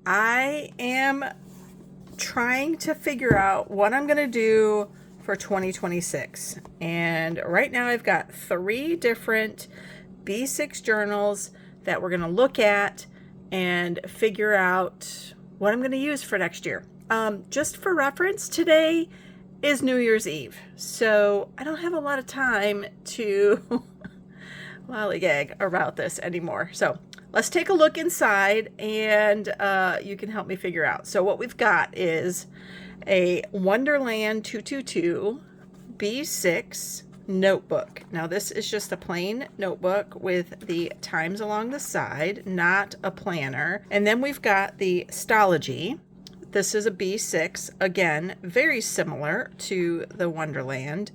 I am trying to figure out what I'm going to do for 2026. And right now I've got 3 different B6 journals that we're going to look at and figure out what I'm going to use for next year. Just for reference, today is New Year's Eve, so I don't have a lot of time to lollygag about this anymore. So let's take a look inside and you can help me figure out. So what we've got is a Wonderland222 B6 notebook. Now this is just a plain notebook with the times along the side, not a planner. And then we've got the Stalogy. This is a B6, again, very similar to the Wonderland.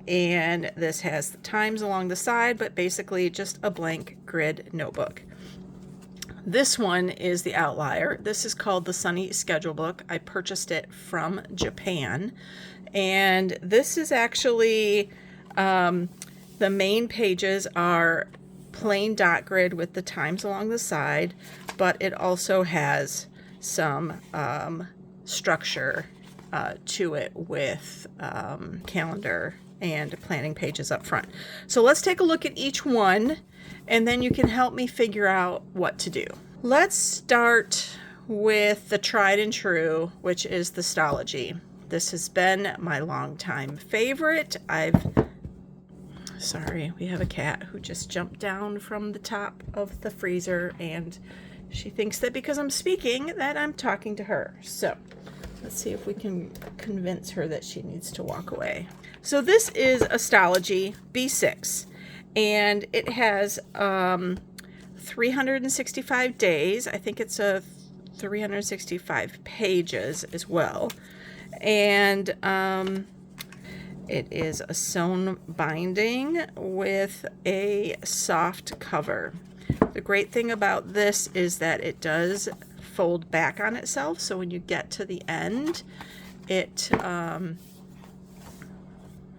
And this has the times along the side, but basically just a blank grid notebook. This one is the outlier. This is called the Sunny Schedule Book. I purchased it from Japan. And this is actually, the main pages are plain dot grid with the times along the side, but it also has some structure to it with calendar and planning pages up front. So let's take a look at each one and then you can help me figure out what to do. Let's start with the tried and true, which is the Stalogy. This has been my longtime favorite. Sorry, we have a cat who just jumped down from the top of the freezer and she thinks that because I'm speaking that I'm talking to her. So let's see if we can convince her that she needs to walk away. So this is a Stalogy B6 and it has 365 days. I think it's a 365 pages as well. And it is a sewn binding with a soft cover. The great thing about this is that it does fold back on itself, so when you get to the end, it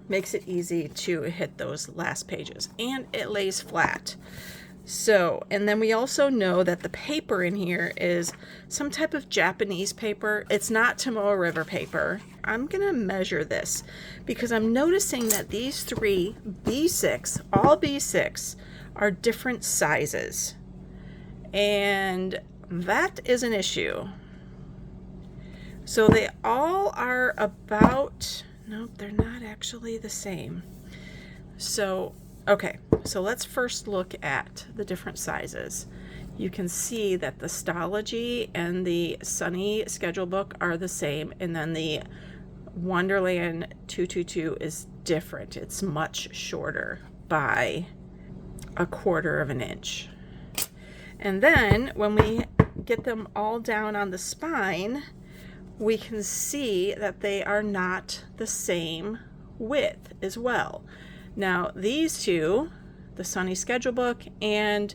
makes it easy to hit those last pages, and it lays flat. So, and then we also know that the paper in here is some type of Japanese paper. It's not Tomoe River paper. I'm gonna measure this because I'm noticing that these 3 B6, all B6, are different sizes. And that is an issue. So they all are about, nope, they're not actually the same. So, okay, so let's first look at the different sizes. You can see that the Stalogy and the Sunny Schedule Book are the same, and then the Wonderland 222 is different. It's much shorter by 1/4 of an inch. And then when we get them all down on the spine, we can see that they are not the same width as well. Now these two, the Sunny Schedule Book and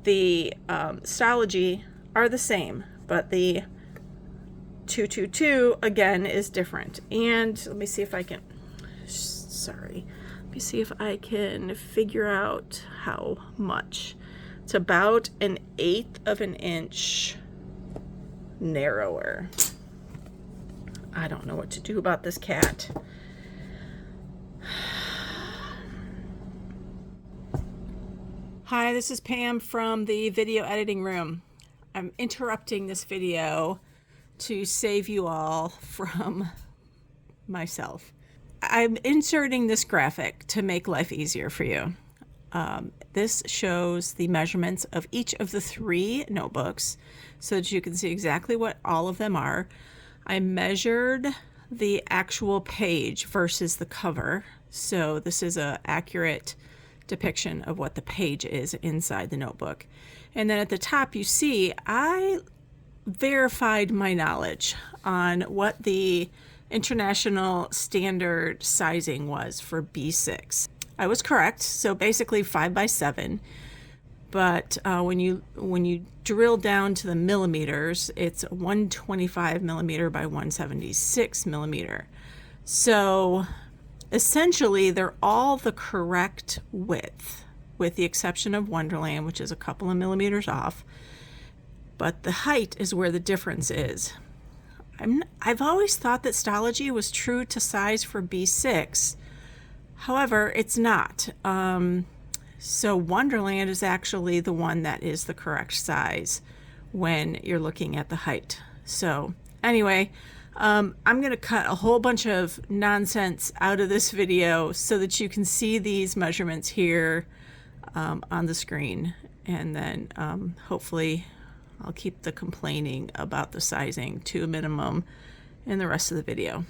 the Stalogy, are the same, but the 222 again is different. And let me see if I can, sorry, let me see if I can figure out how much. It's about 1/8 of an inch narrower. I don't know what to do about this cat. Hi, this is Pam from the video editing room. I'm interrupting this video to save you all from myself. I'm inserting this graphic to make life easier for you. This shows the measurements of each of the 3 notebooks so that you can see exactly what all of them are. I measured the actual page versus the cover, so this is an accurate depiction of what the page is inside the notebook. And then at the top you see I verified my knowledge on what the international standard sizing was for B6. I was correct, so basically 5 by 7, but when you drill down to the millimeters, it's 125 millimeter by 176 millimeter. So essentially they're all the correct width, with the exception of Wonderland, which is a couple of millimeters off. but the height is where the difference is. I've always thought that Stalogy was true to size for B6. However, it's not. So Wonderland is actually the one that is the correct size when you're looking at the height. So anyway, I'm going to cut a whole bunch of nonsense out of this video so that you can see these measurements here on the screen. And then hopefully I'll keep the complaining about the sizing to a minimum in the rest of the video.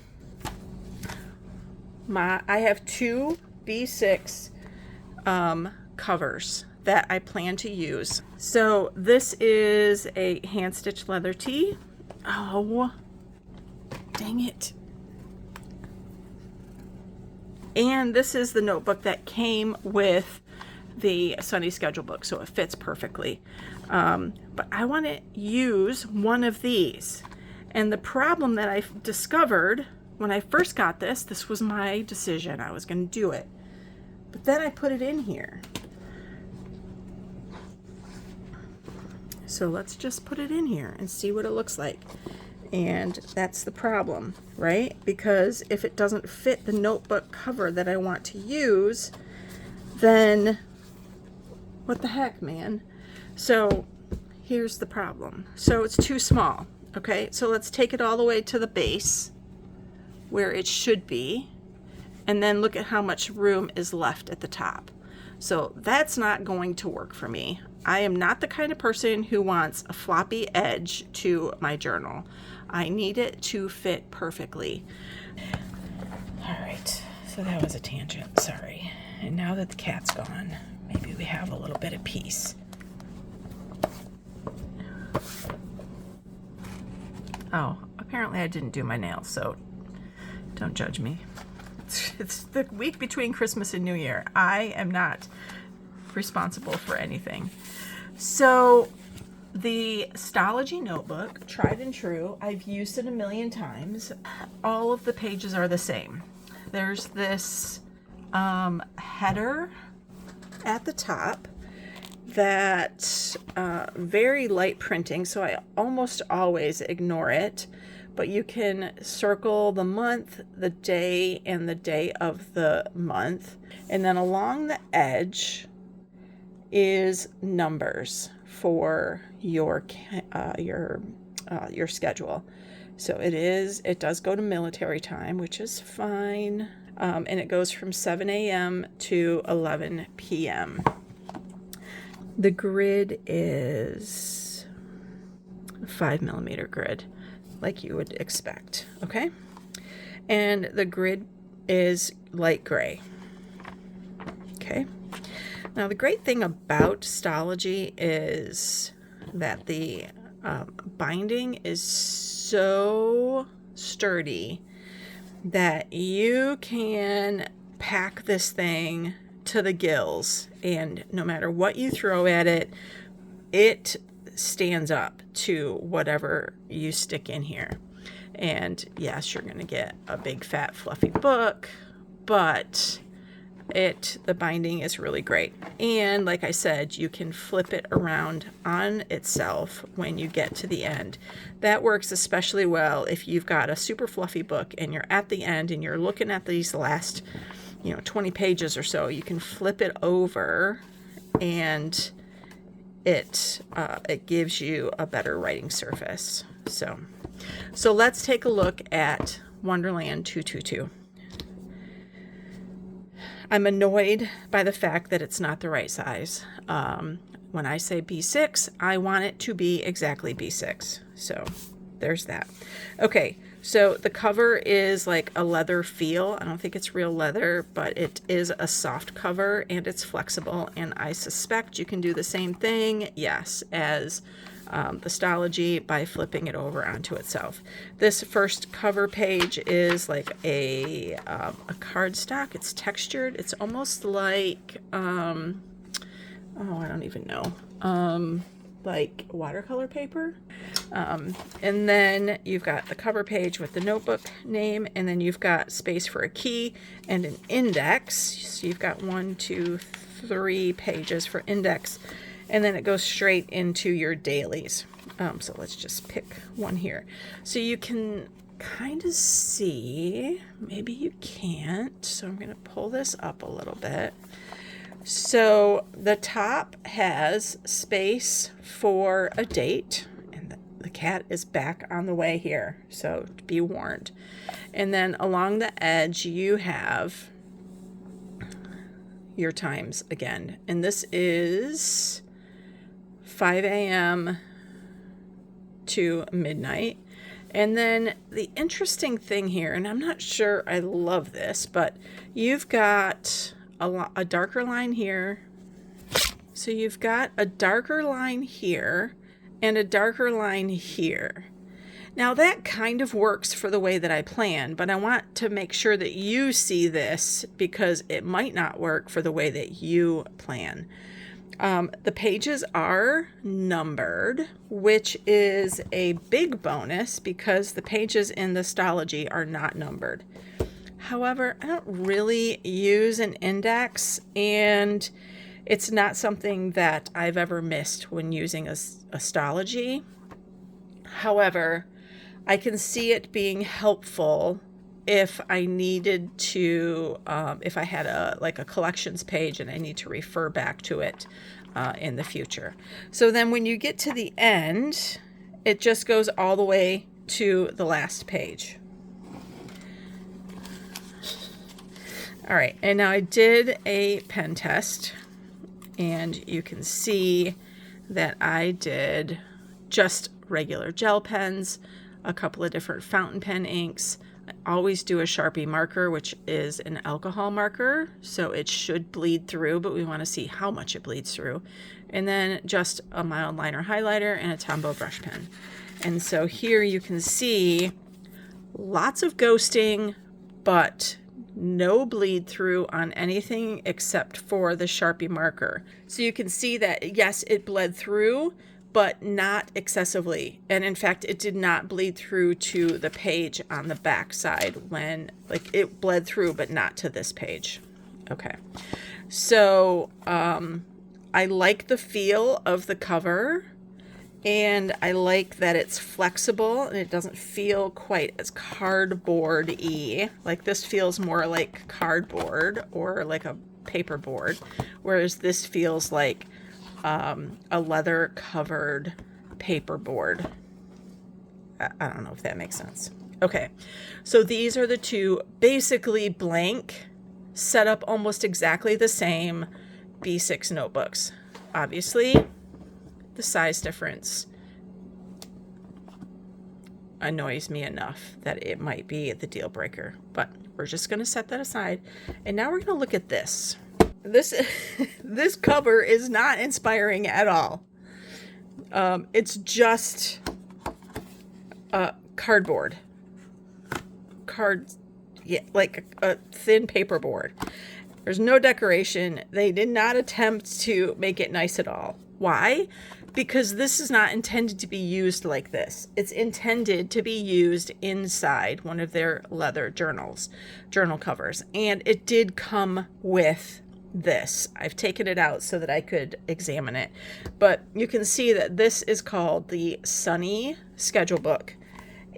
I have two B6 covers that I plan to use. So this is a hand stitched leather tee. Oh, dang it. And this is the notebook that came with the Sunny schedule book, so it fits perfectly. But I want to use one of these. And the problem that I discovered when I first got this was my decision. I was going to do it. But then I put it in here. So let's just put it in here and see what it looks like. And that's the problem, right? Because if it doesn't fit the notebook cover that I want to use, then what the heck, man? So here's the problem. So it's too small, okay? So let's take it all the way to the base where it should be, and then look at how much room is left at the top. So that's not going to work for me. I am not the kind of person who wants a floppy edge to my journal. I need it to fit perfectly. All right, so that was a tangent, sorry. And now that the cat's gone, maybe we have a little bit of peace. Oh, apparently I didn't do my nails, so don't judge me. It's the week between Christmas and New Year. I am not responsible for anything. So the Stalogy notebook, tried and true, I've used it a million times. All of the pages are the same. There's this header at the top that very light printing, so I almost always ignore it. But you can circle the month, the day, and the day of the month. And then along the edge is numbers for your schedule. So it does go to military time, which is fine. And it goes from 7 a.m. to 11 p.m. The grid is a 5mm grid, like you would expect, okay? And the grid is light gray, okay? Now, the great thing about Stalogy is that the binding is so sturdy that you can pack this thing to the gills, and no matter what you throw at it, it stands up to whatever you stick in here. And yes, you're going to get a big fat fluffy book, but the binding is really great. And like I said, you can flip it around on itself when you get to the end. That works especially well if you've got a super fluffy book and you're at the end and you're looking at these last 20 pages or so. You can flip it over and it gives you a better writing surface. So let's take a look at Wonderland222. I'm annoyed by the fact that it's not the right size. When I say B6, I want it to be exactly B6. So there's that. Okay, so the cover is like a leather feel. I don't think it's real leather, but it is a soft cover and it's flexible. And I suspect you can do the same thing, yes, as the Stalogy by flipping it over onto itself. This first cover page is like a cardstock. It's textured. It's almost like, I don't even know, like watercolor paper. And then you've got the cover page with the notebook name, and then you've got space for a key and an index. So you've got 1, 2, 3 pages for index. And then it goes straight into your dailies. So let's just pick one here. So you can kind of see, maybe you can't. So I'm going to pull this up a little bit. So the top has space for a date, and the cat is back on the way here, so be warned. And then along the edge you have your times again, and this is 5 a.m. to midnight. And then the interesting thing here, and I'm not sure I love this, but you've got a darker line here. So you've got a darker line here and a darker line here. Now that kind of works for the way that I plan, but I want to make sure that you see this because it might not work for the way that you plan. The pages are numbered, which is a big bonus because the pages in the Stalogy are not numbered. However, I don't really use an index, and it's not something that I've ever missed when using a Stalogy. However, I can see it being helpful if I needed to, if I had a collections page and I need to refer back to it in the future. So then when you get to the end, it just goes all the way to the last page. All right, and now I did a pen test, and you can see that I did just regular gel pens, a couple of different fountain pen inks. I always do a Sharpie marker, which is an alcohol marker, so it should bleed through, but we want to see how much it bleeds through. And then just a mild liner highlighter and a Tombow brush pen. And so here you can see lots of ghosting, but no bleed through on anything except for the Sharpie marker. So you can see that, yes, it bled through, but not excessively. And in fact, it did not bleed through to the page on the back side when, like, it bled through, but not to this page. Okay. So, I like the feel of the cover, and I like that it's flexible and it doesn't feel quite as cardboard-y. Like this feels more like cardboard or like a paper board, whereas this feels like a leather covered paper board. I don't know if that makes sense. Okay, so these are the two basically blank, set up almost exactly the same B6 notebooks. Obviously, the size difference annoys me enough that it might be the deal breaker, but we're just going to set that aside. And now we're going to look at this. This cover is not inspiring at all. It's just cardboard. Yeah, like a thin paperboard. There's no decoration. They did not attempt to make it nice at all. Why? Because this is not intended to be used like this. It's intended to be used inside one of their leather journal covers. And it did come with this. I've taken it out so that I could examine it. But you can see that this is called the Sunny Schedule Book.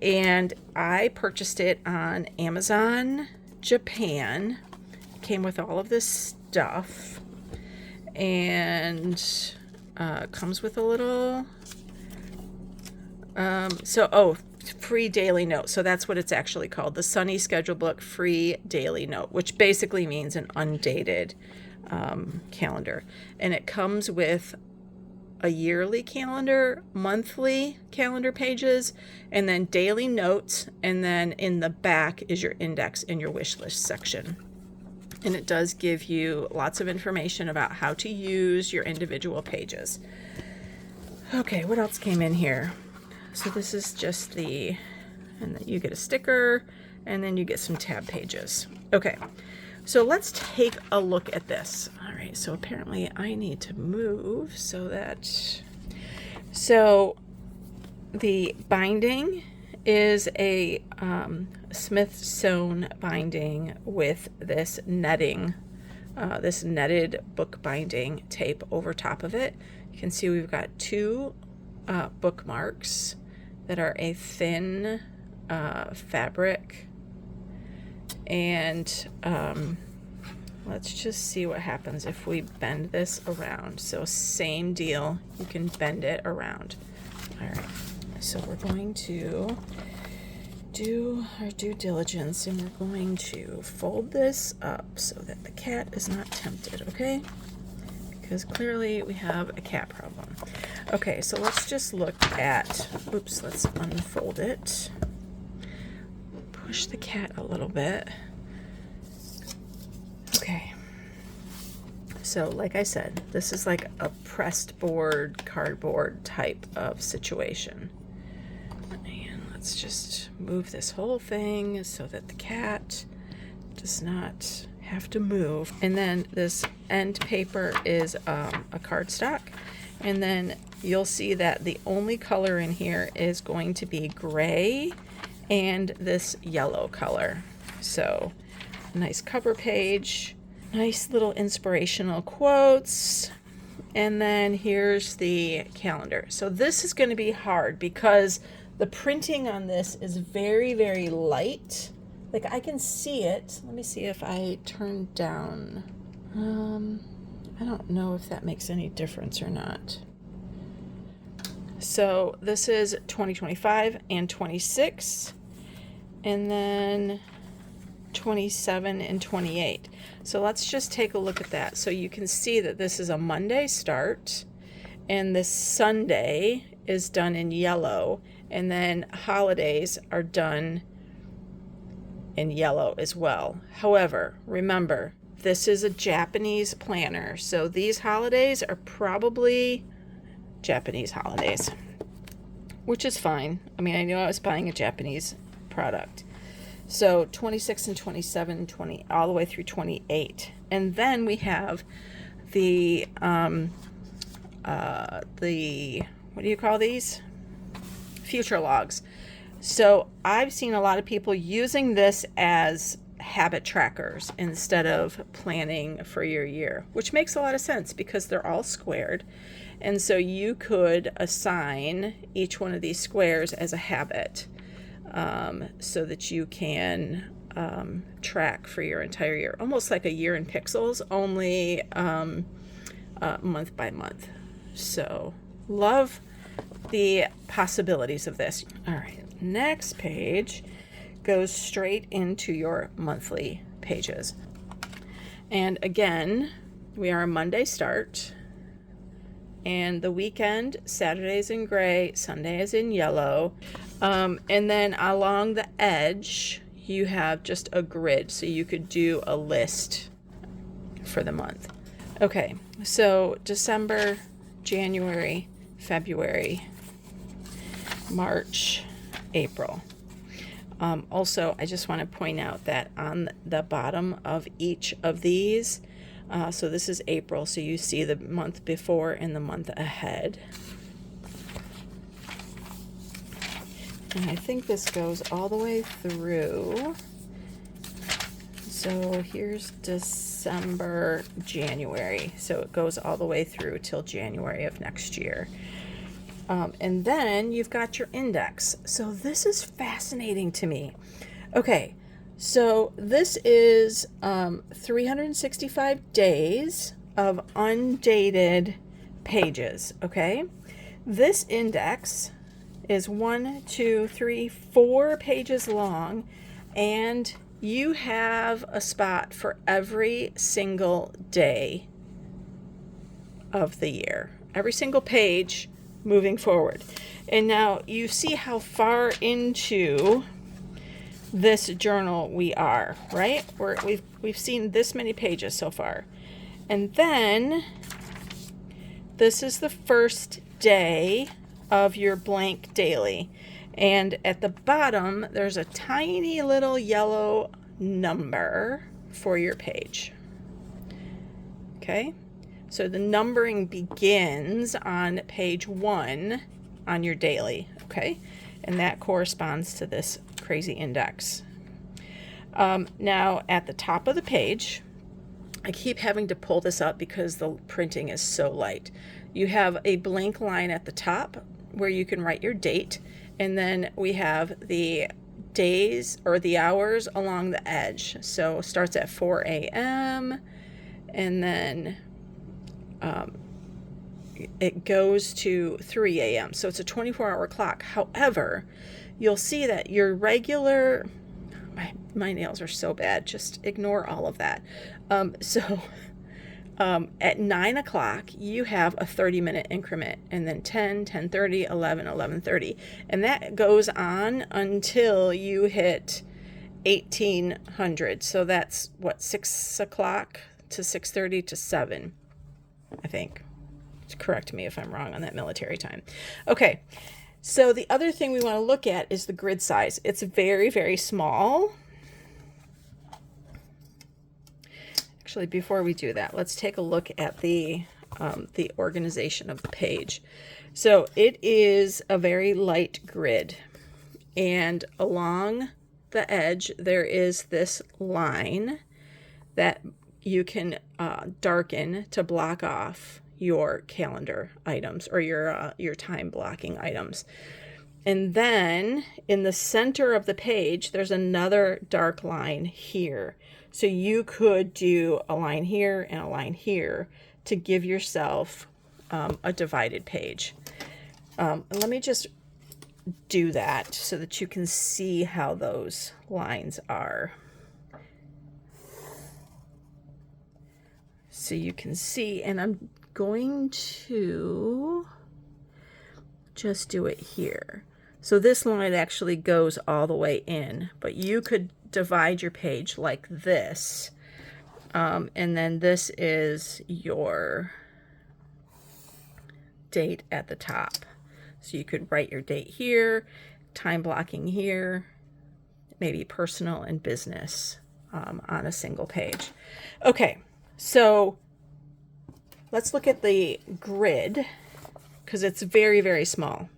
And I purchased it on Amazon Japan. It came with all of this stuff. And comes with a little free daily note. So that's what it's actually called, the Sunny Schedule Book Free Daily Note, which basically means an undated calendar. And it comes with a yearly calendar, monthly calendar pages, and then daily notes, and then in the back is your index in your wish list section. And it does give you lots of information about how to use your individual pages. Okay, what else came in here? So this is just and then you get a sticker, and then you get some tab pages. Okay, so let's take a look at this. All right, so apparently I need to move so the binding is a Smith sewn binding with this netting, this netted book binding tape over top of it. You can see we've got two bookmarks that are a thin fabric. And let's just see what happens if we bend this around. So same deal, you can bend it around. All right, so we're going to do our due diligence, and we're going to fold this up so that the cat is not tempted, okay? Because clearly we have a cat problem. Okay, so let's just look at, oops, let's unfold it. Push the cat a little bit. Okay. So like I said, this is like a pressed board, cardboard type of situation. And let's just move this whole thing so that the cat does not have to move. And then this end paper is a cardstock. And then you'll see that the only color in here is going to be gray and this yellow color. So nice cover page, nice little inspirational quotes, and then here's the calendar. So this is going to be hard because the printing on this is very, very light. Like I can see it. Let me see if I turn down. I don't know if that makes any difference or not. So this is 2025 and 26, and then 27 and 28. So let's just take a look at that. So you can see that this is a Monday start, and this Sunday is done in yellow, and then holidays are done in yellow as well. However, remember, this is a Japanese planner, so these holidays are probably Japanese holidays, which is fine. I mean, I knew I was buying a Japanese product. So 26 and 27 and 20 all the way through 28. And then we have the what do you call these? Future logs. So I've seen a lot of people using this as habit trackers instead of planning for your year, which makes a lot of sense because they're all squared. And so you could assign each one of these squares as a habit, so that you can track for your entire year, almost like a year in pixels, only month by month. So love the possibilities of this. All right, next page goes straight into your monthly pages. And again, we are a Monday start, and the weekend, Saturday is in gray, Sunday is in yellow. And then along the edge, you have just a grid, so you could do a list for the month. Okay, so December, January, February, March, April. Also, I just want to point out that on the bottom of each of these, so this is April, so you see the month before and the month ahead. And I think this goes all the way through. So here's December, January. So it goes all the way through till January of next year. And then you've got your index. So this is fascinating to me. Okay, so this is 365 days of undated pages, okay? This index is 1, 2, 3, 4 pages long, and you have a spot for every single day of the year, every single page moving forward. And now you see how far into this journal we are, right? We've seen this many pages so far. And then this is the first day of your blank daily. And at the bottom, there's a tiny little yellow number for your page. Okay? So the numbering begins on page 1 on your daily, okay? And that corresponds to this crazy index. Now at the top of the page, I keep having to pull this up because the printing is so light. You have a blank line at the top where you can write your date. And then we have the days or the hours along the edge. So it starts at 4 a.m. and then it goes to 3 a.m. So it's a 24-hour clock. However, you'll see that your regular, my nails are so bad, just ignore all of that. At 9 o'clock, you have a 30-minute increment, and then 10, 10:30, 11, 11:30. And that goes on until you hit 1800. So that's what, 6 o'clock to 6:30 to 7, I think. Correct me if I'm wrong on that military time. Okay, so the other thing we want to look at is the grid size. It's very, very small. Actually, before we do that, let's take a look at the organization of the page. So it is a very light grid, and along the edge there is this line that you can darken to block off your calendar items or your time blocking items. And then in the center of the page, there's another dark line here. So you could do a line here and a line here to give yourself a divided page. Let me just do that so that you can see how those lines are. So you can see, and I'm going to just do it here. So this line actually goes all the way in, but you could divide your page like this. And then this is your date at the top. So you could write your date here, time blocking here, maybe personal and business on a single page. Okay, so let's look at the grid because it's very, very small.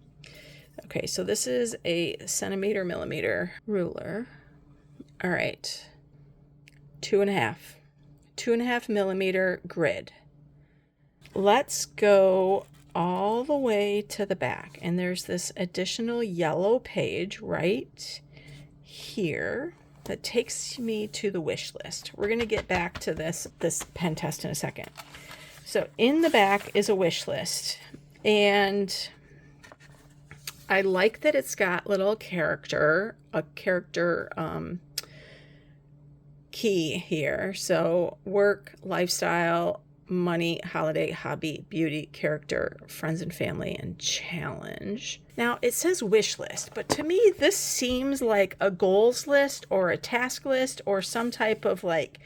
Okay, so this is a centimeter millimeter ruler. All right, 2.5 millimeter grid. Let's go all the way to the back, and there's this additional yellow page right here that takes me to the wish list. We're going to get back to this pen test in a second. So in the back is a wish list, and I like that it's got little a character key here. So work, lifestyle, money, holiday, hobby, beauty, character, friends and family, and challenge. Now it says wish list, but to me this seems like a goals list or a task list or some type of like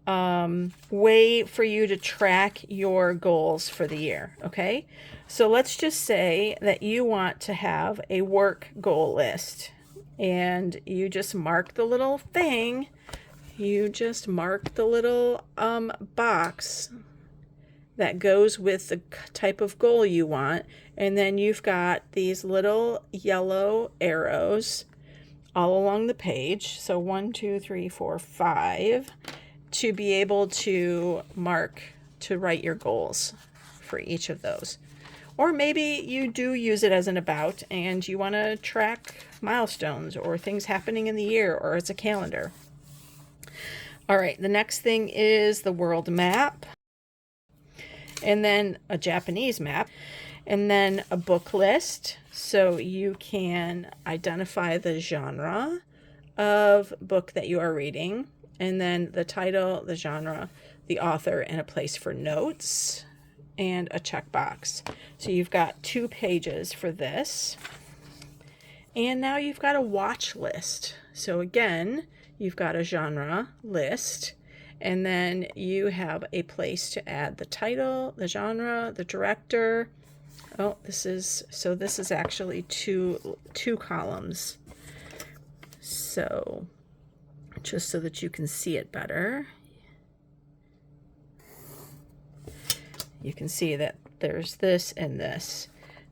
way for you to track your goals for the year. Okay, so let's just say that you want to have a work goal list, and you just mark the little thing. You just mark the little box that goes with the type of goal you want, and then you've got these little yellow arrows all along the page. So 1, 2, 3, 4, 5 to be able to mark to write your goals for each of those. Or maybe you do use it as an about and you want to track milestones or things happening in the year, or it's a calendar. All right, the next thing is the world map, and then a Japanese map, and then a book list, so you can identify the genre of book that you are reading, and then the title, the genre, the author, and a place for notes, and a checkbox. So you've got 2 pages for this, and now you've got a watch list. So again, you've got a genre list, and then you have a place to add the title, the genre, the director. Oh, this is actually two columns. So just so that you can see it better, you can see that there's this and this.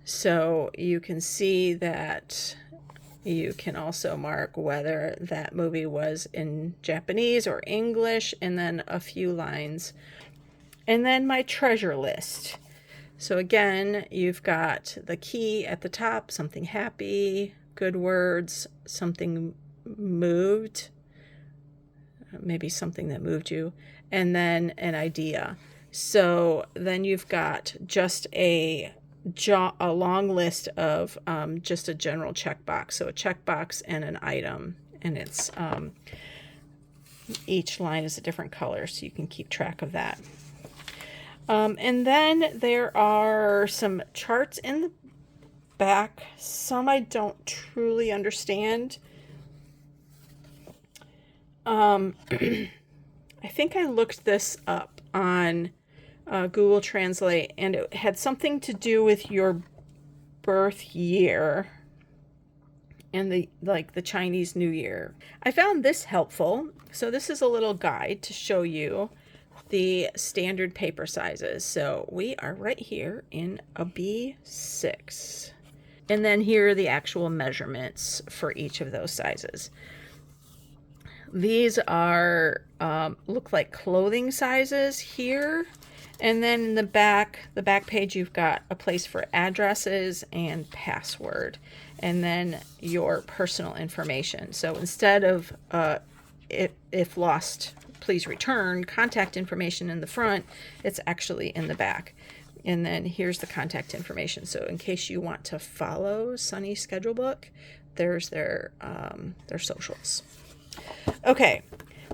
So you can see that you can also mark whether that movie was in Japanese or English, and then a few lines. And then my treasure list. So again, you've got the key at the top, something happy, good words, something moved, maybe something that moved you, and then an idea. So then you've got just a long list of just a general checkbox. So a checkbox and an item, and it's each line is a different color, so you can keep track of that. And then there are some charts in the back. Some I don't truly understand. I think I looked this up on Google Translate, and it had something to do with your birth year and the Chinese New Year. I found this helpful. So this is a little guide to show you the standard paper sizes. So we are right here in a B6. And then here are the actual measurements for each of those sizes. These are look like clothing sizes here. And then in the back page, you've got a place for addresses and password, and then your personal information. So instead of if lost, please return, contact information in the front, it's actually in the back. And then here's the contact information. So in case you want to follow Sunny Schedule Book, there's their socials. Okay,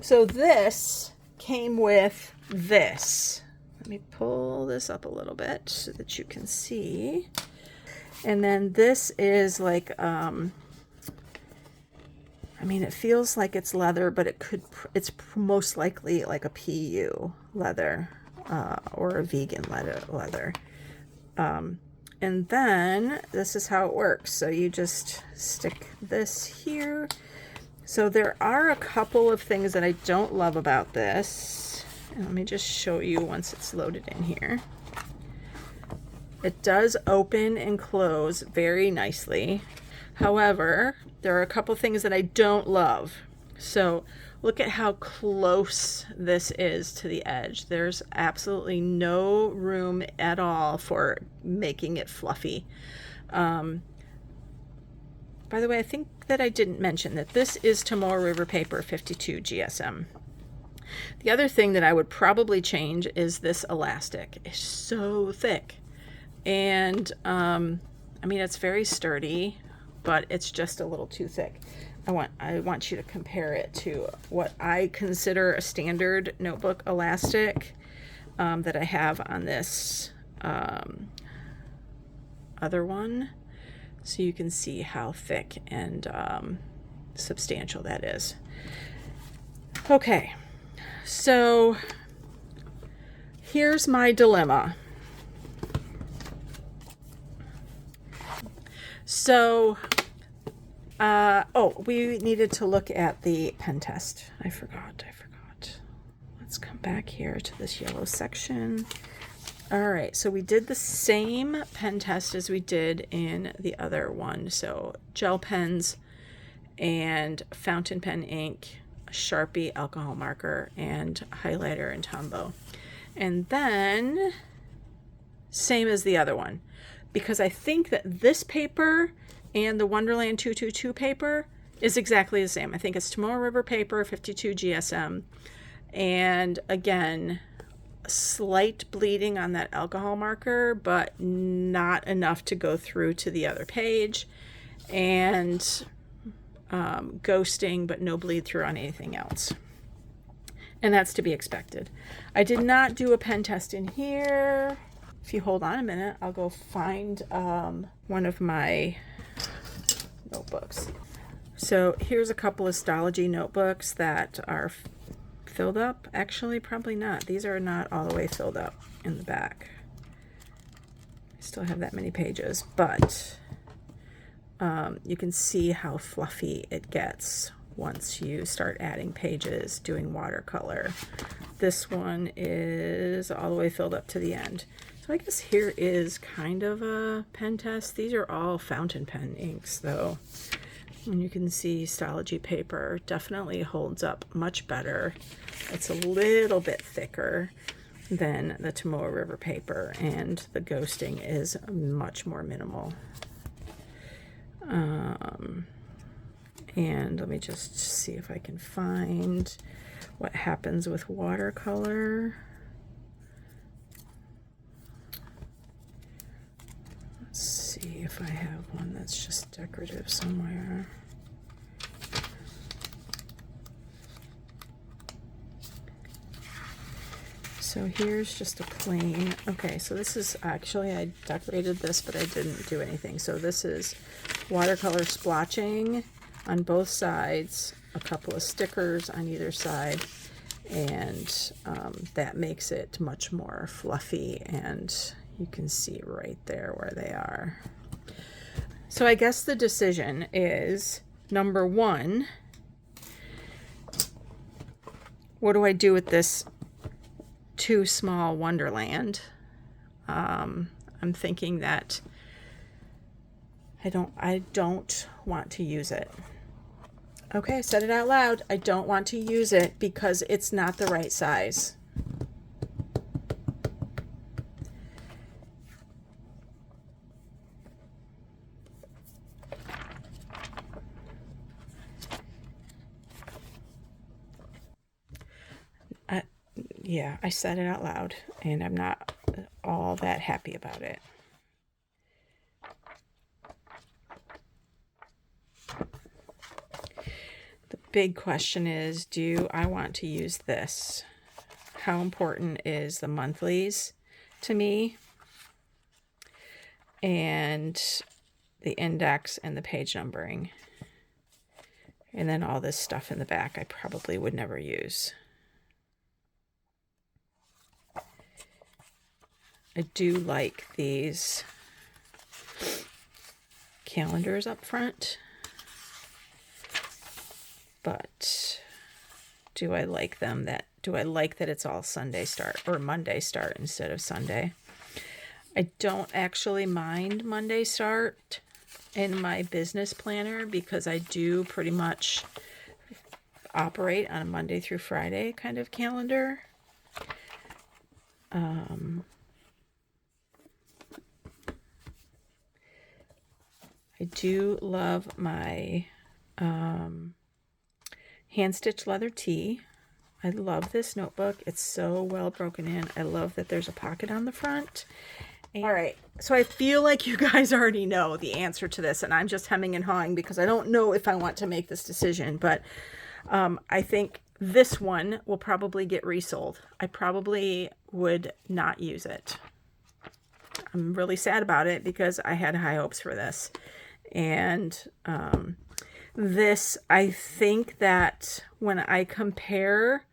so this came with this. Let me pull this up a little bit so that you can see. And then this is like, I mean, it feels like it's leather, but it's most likely like a PU leather or a vegan leather. And then this is how it works. So you just stick this here. So there are a couple of things that I don't love about this. And let me just show you once it's loaded in here. It does open and close very nicely. However, there are a couple things that I don't love. So look at how close this is to the edge. There's absolutely no room at all for making it fluffy. By the way, I think that I didn't mention that this is Tomorrow River Paper 52 GSM. The other thing that I would probably change is this elastic. It's so thick. And I mean, it's very sturdy, but it's just a little too thick. I want you to compare it to what I consider a standard notebook elastic that I have on this other one, so you can see how thick and substantial that is. Okay, so here's my dilemma. So, we needed to look at the pen test. I forgot. Let's come back here to this yellow section. All right, so we did the same pen test as we did in the other one. So gel pens and fountain pen ink, Sharpie alcohol marker, and highlighter and Tombow. And then same as the other one, because I think that this paper and the Wonderland222 paper is exactly the same. I think it's Tomorrow River Paper 52 GSM. And again, slight bleeding on that alcohol marker, but not enough to go through to the other page. And ghosting, but no bleed through on anything else. And that's to be expected. I did not do a pen test in here. If you hold on a minute, I'll go find one of my notebooks. So here's a couple of Stalogy notebooks that are filled up. Actually, probably not. These are not all the way filled up in the back. I still have that many pages, but you can see how fluffy it gets once you start adding pages, doing watercolor. This one is all the way filled up to the end. So I guess here is kind of a pen test. These are all fountain pen inks though. And you can see Stalogy paper definitely holds up much better. It's a little bit thicker. than the Tomoe River paper, and the ghosting is much more minimal. And let me just see if I can find what happens with watercolor. Let's see if I have one that's just decorative somewhere. So here's just a plain, okay, so this is actually, I decorated this, but I didn't do anything. So this is watercolor splotching on both sides, a couple of stickers on either side, and that makes it much more fluffy, and you can see right there where they are. So I guess the decision is, number one, what do I do with this too small Wonderland? I'm thinking that I don't want to use it. Okay, I said it out loud. I don't want to use it because it's not the right size. Yeah, I said it out loud, and I'm not all that happy about it. The big question is, do I want to use this? How important is the monthlies to me? And the index and the page numbering. And then all this stuff in the back I probably would never use. I do like these calendars up front, but do I like them do I like that it's all Sunday start or Monday start instead of Sunday? I don't actually mind Monday start in my business planner because I do pretty much operate on a Monday through Friday kind of calendar. I do love my hand-stitched leather tee. I love this notebook. It's so well broken in. I love that there's a pocket on the front. All right, so I feel like you guys already know the answer to this, and I'm just hemming and hawing because I don't know if I want to make this decision, but I think this one will probably get resold. I probably would not use it. I'm really sad about it because I had high hopes for this. And this, I think that when I compare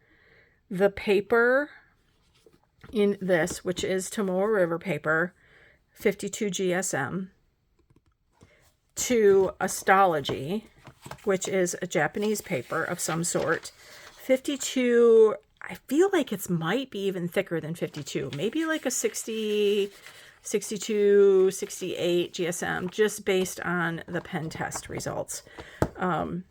the paper in this, which is Tomoe River paper, 52 GSM, to a Stalogy, which is a Japanese paper of some sort, 52, I feel like it might be even thicker than 52, maybe like a 60, 62, 68 GSM, just based on the pen test results. And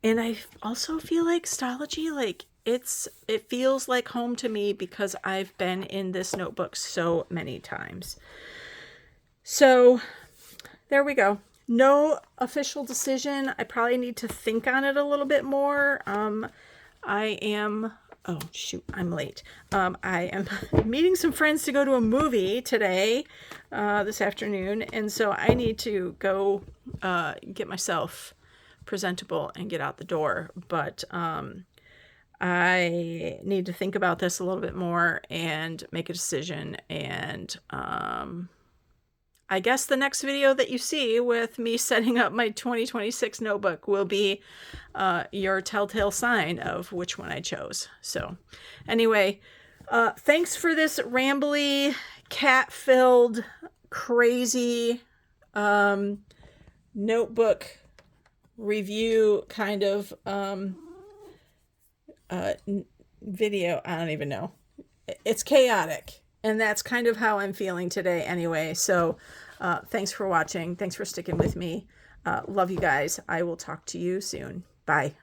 I also feel like Stalogy, like it feels like home to me because I've been in this notebook so many times. So there we go. No official decision. I probably need to think on it a little bit more. Oh shoot, I'm late. I am meeting some friends to go to a movie today, this afternoon, and so I need to go get myself presentable and get out the door. But I need to think about this a little bit more and make a decision. And I guess the next video that you see with me setting up my 2026 notebook will be your telltale sign of which one I chose. So anyway, thanks for this rambly, cat-filled, crazy notebook review kind of video. I don't even know. It's chaotic. And that's kind of how I'm feeling today anyway. So thanks for watching. Thanks for sticking with me. Love you guys. I will talk to you soon. Bye.